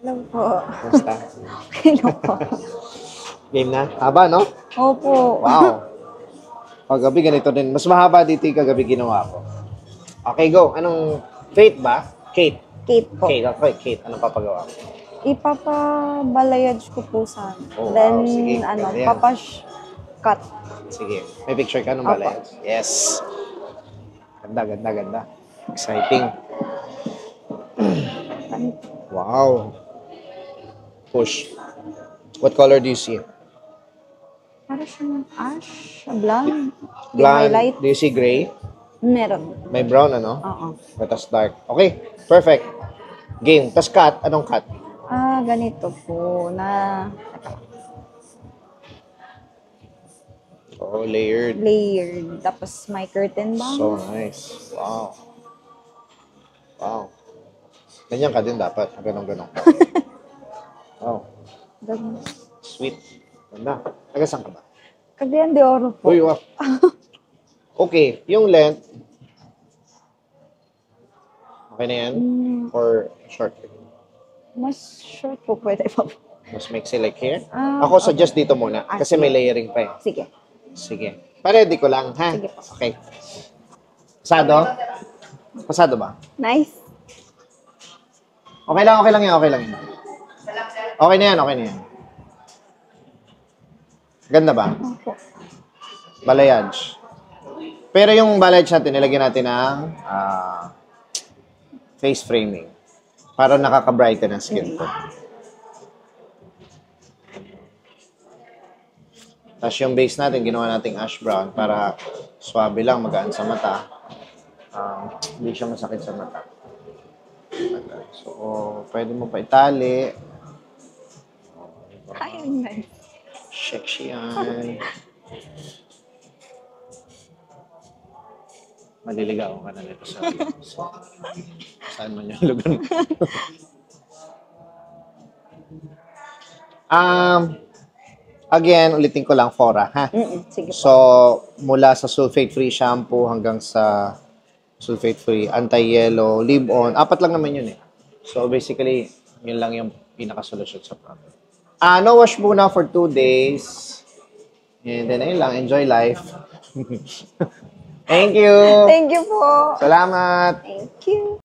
Hello po. Basta. Hello po. Game na? Haba, no? Opo. Wow. Kagabi ganito din. Mas mahaba dito yung kagabi ginawa ko. Okay, go. Anong Faith ba? Kate. Kate po. Kate, okay. Kate, anong papagawa ko? Ipapabalayage ko po sana. Oh, Then, wow. Sige, ano, ganda yan. cut. Sige. May picture ka nung Opo. balay? Yes. Ganda, ganda, ganda. Exciting. Wow. Push. What color do you see? Para siyang ash, blonde, yung Blonde. highlight. Do you see gray? Meron. May brown, ano? Oo. Tapos dark. Okay. Perfect. Game. Tapos cut. Anong cut? Ganito po na Oh, layered. layered. Tapos may curtain ba? So nice. Wow. Wow. Ganyan ka din dapat. Ganun-ganun. Wow. Ganun. Sweet. Ganda. Nagasan ka ba? Cagayan de Oro po. Uy, wow. Okay. Yung length. Okay na yan? Or short? Mas short po pwede pa po. Mas maiksi like here? Ah, Ako suggest dito muna. Kasi may layering pa eh. Sige. Sige. Paredy ko lang, ha? Sige po. Okay. Pasado? Pasado ba? Nice. Okay lang, okay lang yan, okay lang yan. Okay na yan, okay na yan. Ganda ba? Opo. Balayage. Pero yung balayage natin, nilagyan natin ng face framing. Para nakaka-brighten ang skin ko. Tapos yung base natin, ginawa nating ash brown para swabe lang, magaan sa mata. Hindi siya masakit sa mata. So, pwede mo pa itali. Ay, nice. Sexy yan. Maliligaw ka na nito sa saan man yung lugar mo. Again, ulitin ko lang, Fora, ha? Sige po. So, mula sa sulfate-free shampoo hanggang sa sulfate-free, anti-yellow, leave-on, 4 lang naman yun eh. So, basically, yun lang yung pinaka-solution sa problem. No wash muna for 2 days. And then, ayun lang, enjoy life. Thank you! Thank you po. Salamat! Thank you.